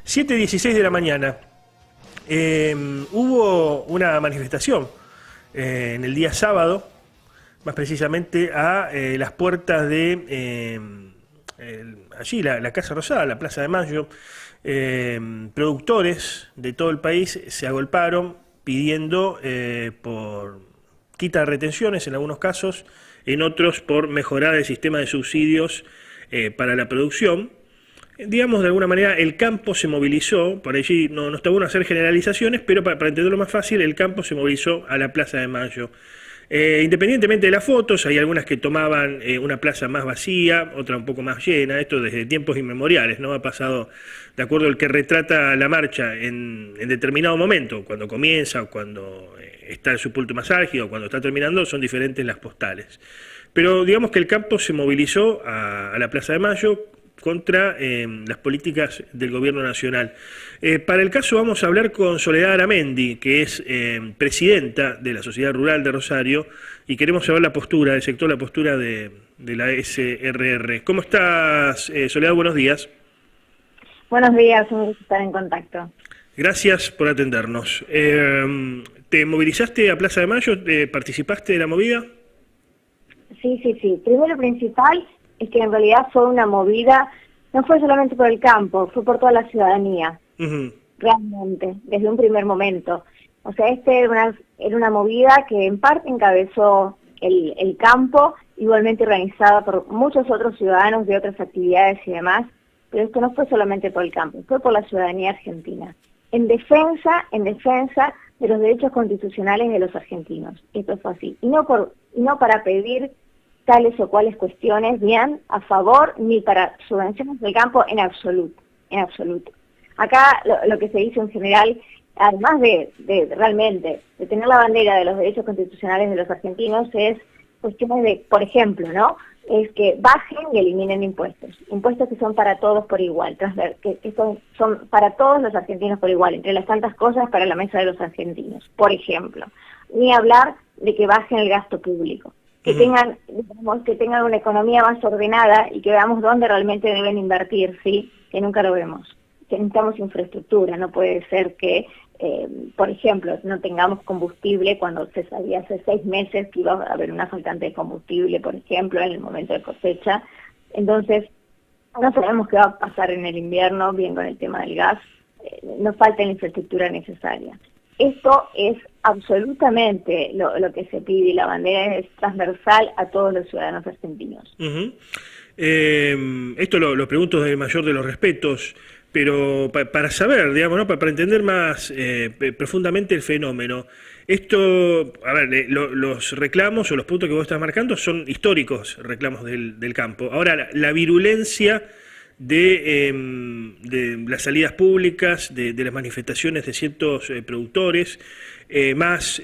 7:16 de la mañana. Hubo una manifestación en el día sábado, más precisamente a las puertas de allí, la Casa Rosada, la Plaza de Mayo. Productores de todo el país se agolparon pidiendo por quita de retenciones en algunos casos, en otros por mejorar el sistema de subsidios para la producción. Digamos, de alguna manera, el campo se movilizó, por allí no está bueno hacer generalizaciones, pero para entenderlo más fácil, el campo se movilizó a la Plaza de Mayo. Independientemente de las fotos, hay algunas que tomaban una plaza más vacía, otra un poco más llena, esto desde tiempos inmemoriales, ¿no? Ha pasado, de acuerdo al que retrata la marcha en determinado momento, cuando comienza o cuando está en su punto más álgido o cuando está terminando, son diferentes las postales. Pero digamos que el campo se movilizó a la Plaza de Mayo contra las políticas del gobierno nacional. Para el caso vamos a hablar con Soledad Aramendi, que es presidenta de la Sociedad Rural de Rosario, y queremos saber la postura del sector, la postura de la SRR. ¿Cómo estás, Soledad? Buenos días. Buenos días, un gusto estar en contacto. Gracias por atendernos. ¿Te movilizaste a Plaza de Mayo? ¿Participaste de la movida? Sí. Primero, lo principal es que en realidad fue una movida, no fue solamente por el campo, fue por toda la ciudadanía, realmente, desde un primer momento. O sea, era una movida que en parte encabezó el campo, igualmente organizada por muchos otros ciudadanos de otras actividades y demás, pero esto no fue solamente por el campo, fue por la ciudadanía argentina, en defensa de los derechos constitucionales de los argentinos. Esto fue así, y no para pedir tales o cuales cuestiones, bien, a favor, ni para subvenciones del campo en absoluto. Acá lo que se dice en general, además de realmente de tener la bandera de los derechos constitucionales de los argentinos, es cuestiones de, por ejemplo, ¿no? Es que bajen y eliminen impuestos que son para todos por igual, que son para todos los argentinos por igual, entre las tantas cosas para la mesa de los argentinos, por ejemplo. Ni hablar de que bajen el gasto público. Que tengan una economía más ordenada y que veamos dónde realmente deben invertir, ¿sí? Que nunca lo vemos. Que necesitamos infraestructura, no puede ser que, por ejemplo, no tengamos combustible cuando se sabía hace 6 meses que iba a haber una faltante de combustible, por ejemplo, en el momento de cosecha. Entonces, no sabemos qué va a pasar en el invierno, bien con el tema del gas, nos falta la infraestructura necesaria. Esto es absolutamente lo que se pide, y la bandera es transversal a todos los ciudadanos argentinos. Esto lo pregunto desde el mayor de los respetos, pero para saber, digamos, ¿no? Para entender más profundamente el fenómeno. Esto, a ver, los reclamos o los puntos que vos estás marcando son históricos reclamos del campo. Ahora, la virulencia de las salidas públicas, de las manifestaciones de ciertos productores, más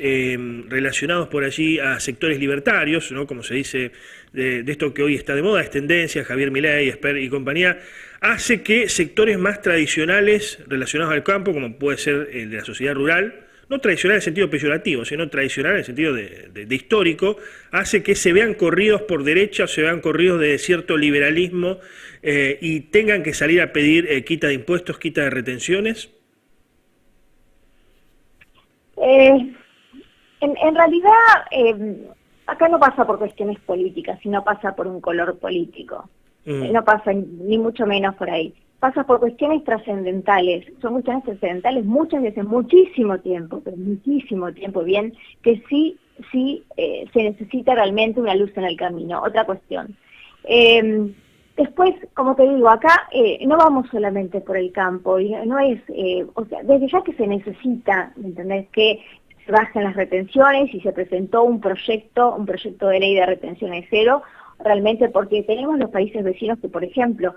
relacionados por allí a sectores libertarios, ¿no? Como se dice, de esto que hoy está de moda, es tendencia, Javier Milei, Esper y compañía, hace que sectores más tradicionales relacionados al campo, como puede ser el de la sociedad rural, no tradicional en el sentido peyorativo, sino tradicional en el sentido de histórico, hace que se vean corridos por derecha o se vean corridos de cierto liberalismo y tengan que salir a pedir quita de impuestos, quita de retenciones. En realidad, acá no pasa por cuestiones políticas, sino pasa por un color político. No pasa ni mucho menos por ahí. Pasa por cuestiones trascendentales. Son cuestiones trascendentales muchas veces, muchísimo tiempo, bien, que sí se necesita realmente una luz en el camino. Otra cuestión. Después, como te digo, acá no vamos solamente por el campo, no es, o sea, desde ya que se necesita, ¿me entendés?, que se bajen las retenciones, y se presentó un proyecto de ley de retenciones cero, realmente porque tenemos los países vecinos que, por ejemplo,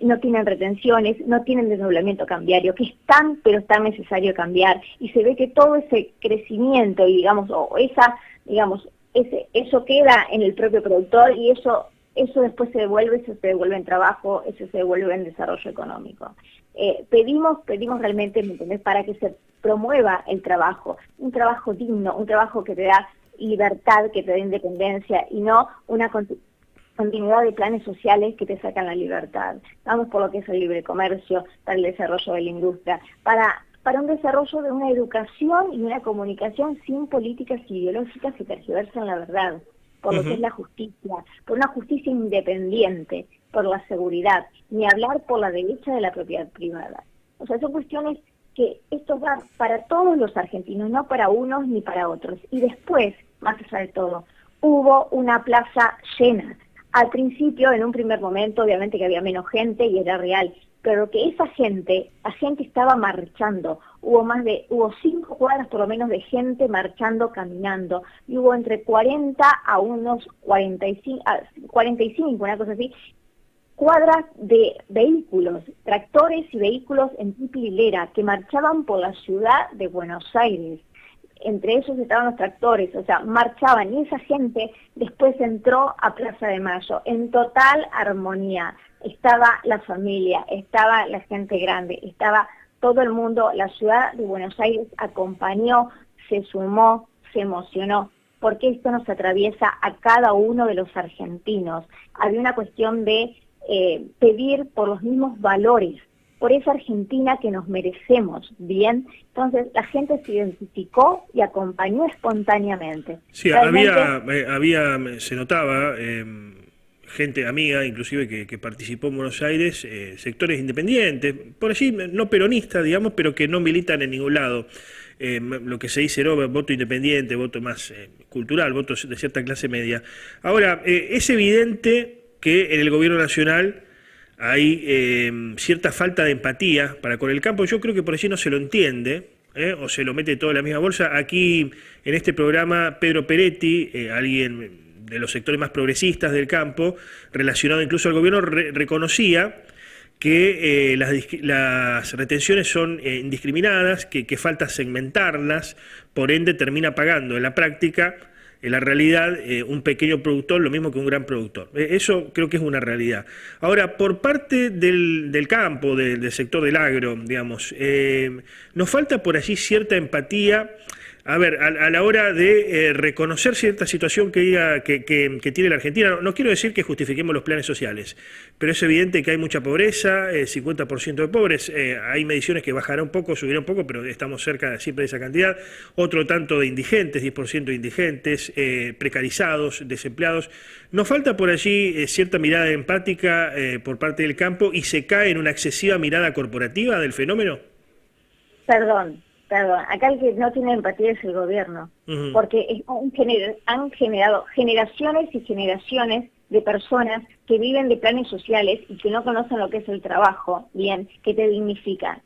no tienen retenciones, no tienen desdoblamiento cambiario, que es tan, pero tan necesario cambiar, y se ve que todo ese crecimiento, y eso queda en el propio productor, y eso después se devuelve en trabajo, eso se devuelve en desarrollo económico. Pedimos realmente, ¿me entendés?, para que se promueva el trabajo, un trabajo digno, un trabajo que te da libertad, que te da independencia, y no una continuidad de planes sociales que te sacan la libertad. Vamos por lo que es el libre comercio, para el desarrollo de la industria, para un desarrollo de una educación y una comunicación sin políticas ideológicas que tergiversan la verdad, por lo que es la justicia, por una justicia independiente, por la seguridad, ni hablar por la derecha de la propiedad privada. O sea, son cuestiones que esto va para todos los argentinos, no para unos ni para otros. Y después, más allá de todo, hubo una plaza llena. Al principio, en un primer momento, obviamente que había menos gente y era real, pero que esa gente, la gente estaba marchando, hubo 5 cuadras por lo menos de gente marchando, caminando, y hubo entre 40 a unos 45, una cosa así, cuadras de vehículos, tractores y vehículos en triple hilera que marchaban por la ciudad de Buenos Aires. Entre ellos estaban los tractores, o sea, marchaban, y esa gente después entró a Plaza de Mayo en total armonía. Estaba la familia, estaba la gente grande, estaba todo el mundo, la ciudad de Buenos Aires acompañó, se sumó, se emocionó, porque esto nos atraviesa a cada uno de los argentinos. Había una cuestión de pedir por los mismos valores, por esa Argentina que nos merecemos, ¿bien? Entonces la gente se identificó y acompañó espontáneamente. Sí, Realmente, se notaba gente amiga, inclusive, que participó en Buenos Aires, sectores independientes, por allí no peronistas, digamos, pero que no militan en ningún lado. Lo que se dice, ¿no? Voto independiente, voto más cultural, voto de cierta clase media. Ahora, es evidente que en el gobierno nacional hay cierta falta de empatía para con el campo. Yo creo que por allí no se lo entiende, o se lo mete todo en la misma bolsa. Aquí, en este programa, Pedro Peretti, alguien de los sectores más progresistas del campo, relacionado incluso al gobierno, reconocía que las retenciones son indiscriminadas, que falta segmentarlas, por ende termina pagando en la práctica, en la realidad, un pequeño productor lo mismo que un gran productor. Eso creo que es una realidad. Ahora, por parte del campo, del sector del agro, digamos, nos falta por allí cierta empatía. A ver, a la hora de reconocer cierta situación que tiene la Argentina. No quiero decir que justifiquemos los planes sociales, pero es evidente que hay mucha pobreza, 50% de pobres. Hay mediciones que bajará un poco, subirá un poco, pero estamos cerca siempre de esa cantidad. Otro tanto de indigentes, 10% de indigentes, precarizados, desempleados. Nos falta por allí cierta mirada empática por parte del campo, y se cae en una excesiva mirada corporativa del fenómeno. Perdón, acá el que no tiene empatía es el gobierno, porque han generado generaciones y generaciones de personas que viven de planes sociales y que no conocen lo que es el trabajo, bien, que te dignifica.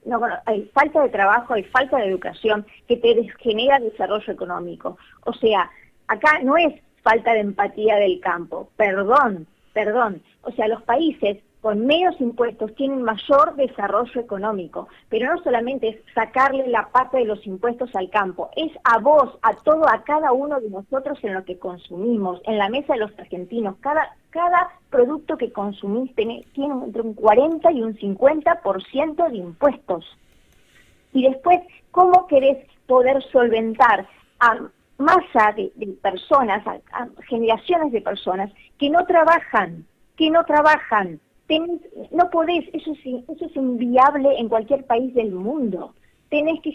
Hay falta de trabajo, hay falta de educación que te genera desarrollo económico. O sea, acá no es falta de empatía del campo, perdón. O sea, los países con menos impuestos tienen mayor desarrollo económico, pero no solamente es sacarle la parte de los impuestos al campo, es a vos, a cada uno de nosotros en lo que consumimos, en la mesa de los argentinos. Cada producto que consumís tiene entre un 40 y un 50% de impuestos. Y después, ¿cómo querés poder solventar a masa de personas, a generaciones de personas que no trabajan? No podés, eso es inviable en cualquier país del mundo. Tenés que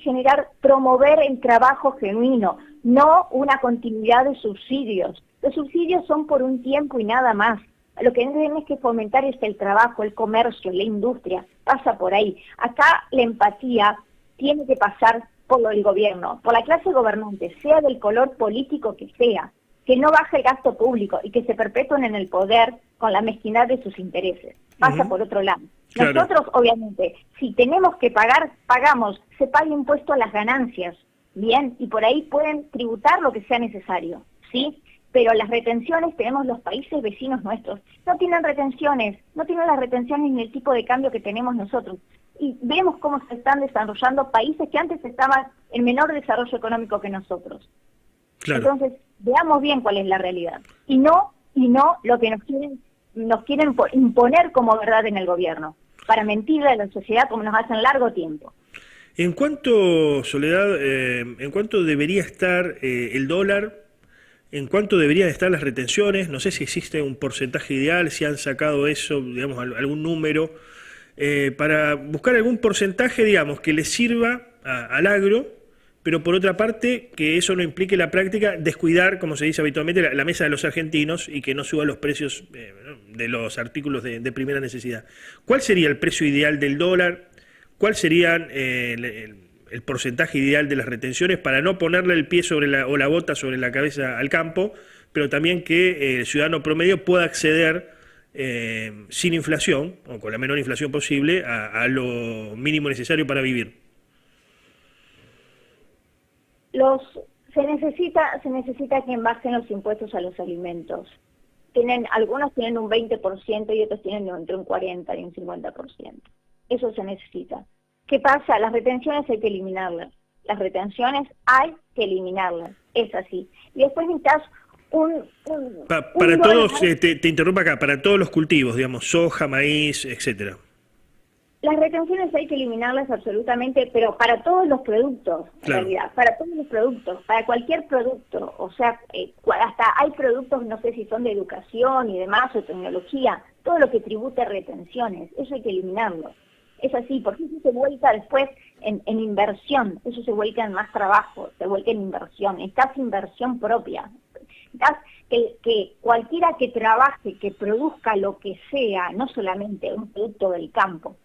promover el trabajo genuino, no una continuidad de subsidios. Los subsidios son por un tiempo y nada más. Lo que tenés que fomentar es el trabajo, el comercio, la industria, pasa por ahí. Acá la empatía tiene que pasar por el gobierno, por la clase gobernante, sea del color político que sea, que no baje el gasto público y que se perpetúen en el poder con la mezquindad de sus intereses. Pasa por otro lado. Claro. Nosotros, obviamente, si tenemos que pagar, pagamos, se paga impuesto a las ganancias, bien, y por ahí pueden tributar lo que sea necesario, ¿sí? Pero las retenciones tenemos los países vecinos nuestros. No tienen las retenciones ni el tipo de cambio que tenemos nosotros. Y vemos cómo se están desarrollando países que antes estaban en menor desarrollo económico que nosotros. Claro. Entonces, veamos bien cuál es la realidad. Y no lo que nos quieren imponer como verdad en el gobierno, para mentirle a la sociedad como nos hacen largo tiempo. En cuanto, Soledad, en cuanto debería estar el dólar en cuánto deberían estar las retenciones. No sé si existe un porcentaje ideal, si han sacado eso, digamos, algún número, para buscar algún porcentaje, digamos, que le sirva al agro, pero por otra parte que eso no implique la práctica descuidar, como se dice habitualmente, la mesa de los argentinos y que no suba los precios de los artículos de primera necesidad. ¿Cuál sería el precio ideal del dólar? ¿Cuál sería el porcentaje ideal de las retenciones para no ponerle el pie o la bota sobre la cabeza al campo, pero también que el ciudadano promedio pueda acceder sin inflación, o con la menor inflación posible, a lo mínimo necesario para vivir? Se necesita que bajen los impuestos a los alimentos. Algunos tienen un 20% y otros tienen entre un 40 y un 50%. Eso se necesita. ¿Qué pasa? Las retenciones hay que eliminarlas. Es así. Y después necesitas para todos, te interrumpo acá, para todos los cultivos, digamos, soja, maíz, etcétera. Las retenciones hay que eliminarlas absolutamente, pero para todos los productos, en realidad, para todos los productos, para cualquier producto, o sea, hasta hay productos, no sé si son de educación y demás, o tecnología, todo lo que tribute retenciones, eso hay que eliminarlo. Es así, porque eso se vuelca después en inversión, eso se vuelca en más trabajo, se vuelca en inversión, necesitas inversión propia. Que cualquiera que trabaje, que produzca lo que sea, no solamente un producto del campo,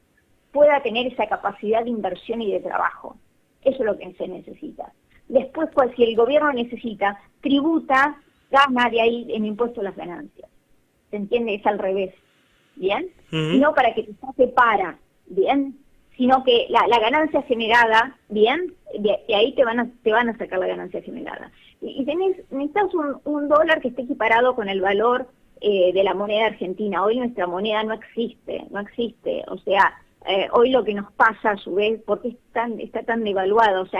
pueda tener esa capacidad de inversión y de trabajo. Eso es lo que se necesita. Después, si el gobierno necesita, tributa, gana de ahí en impuesto a las ganancias. ¿Se entiende? Es al revés. ¿Bien? No para que te separa, ¿bien? Sino que la ganancia generada, ¿bien? De ahí te van a sacar la ganancia generada. Y necesitas un dólar que esté equiparado con el valor de la moneda argentina. Hoy nuestra moneda no existe. O sea, hoy lo que nos pasa a su vez, porque está tan devaluada, o sea,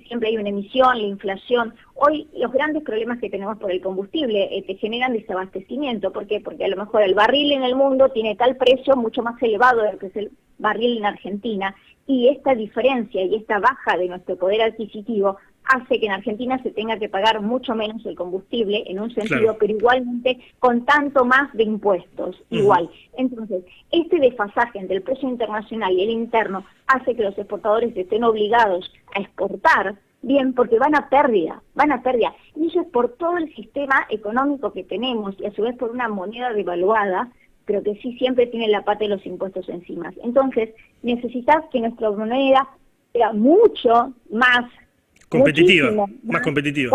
siempre hay una emisión, la inflación. Hoy los grandes problemas que tenemos por el combustible te generan desabastecimiento. ¿Por qué? Porque a lo mejor el barril en el mundo tiene tal precio mucho más elevado de lo que es el barril en Argentina, y esta diferencia y esta baja de nuestro poder adquisitivo hace que en Argentina se tenga que pagar mucho menos el combustible, en un sentido, claro, pero igualmente con tanto más de impuestos, igual. Entonces, este desfasaje entre el precio internacional y el interno hace que los exportadores estén obligados a exportar, bien, porque van a pérdida. Y eso es por todo el sistema económico que tenemos, y a su vez por una moneda devaluada, pero que sí siempre tiene la pata de los impuestos encima. Entonces, necesitas que nuestra moneda sea mucho más competitiva, más competitiva.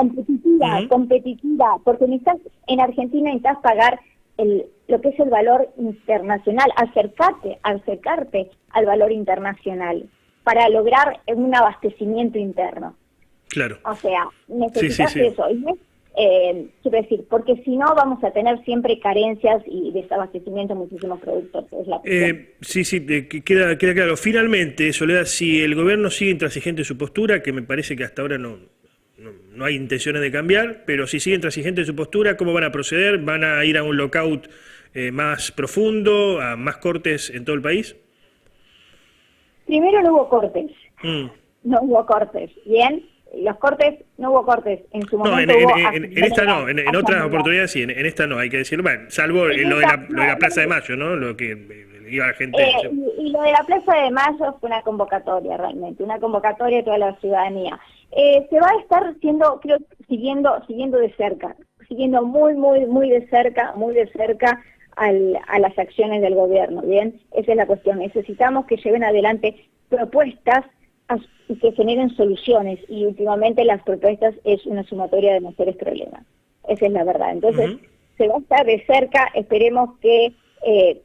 Competitiva, porque en Argentina necesitas pagar lo que es el valor internacional, acercarte al valor internacional para lograr un abastecimiento interno. Claro. O sea, necesitas eso. Quiero decir, porque si no vamos a tener siempre carencias y desabastecimiento de muchísimos productos. Es la queda claro. Finalmente, Soledad, si el gobierno sigue intransigente en su postura, que me parece que hasta ahora no hay intenciones de cambiar, pero si sigue intransigente en su postura, ¿cómo van a proceder? ¿Van a ir a un lockout más profundo, a más cortes en todo el país? Primero no hubo cortes. ¿Bien? Los cortes, no hubo cortes, en su momento en esta no, en otras oportunidades sí, en esta no, hay que decirlo, bueno, salvo lo de la Plaza de Mayo, ¿no? Lo que iba la gente... y lo de la Plaza de Mayo fue una convocatoria realmente, una convocatoria de toda la ciudadanía. Se va a estar siguiendo de cerca, siguiendo muy de cerca a las acciones del gobierno, ¿bien? Esa es la cuestión, necesitamos que lleven adelante propuestas y que generen soluciones, y últimamente las propuestas es una sumatoria de mayores problemas. Esa es la verdad. Entonces, se va a estar de cerca, esperemos que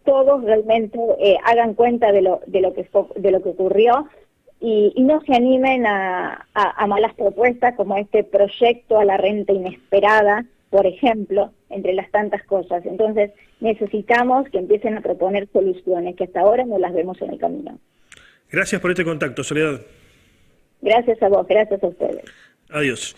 todos realmente hagan cuenta de lo que ocurrió y no se animen a malas propuestas como este proyecto a la renta inesperada, por ejemplo, entre las tantas cosas. Entonces, necesitamos que empiecen a proponer soluciones, que hasta ahora no las vemos en el camino. Gracias por este contacto, Soledad. Gracias a vos, gracias a ustedes. Adiós.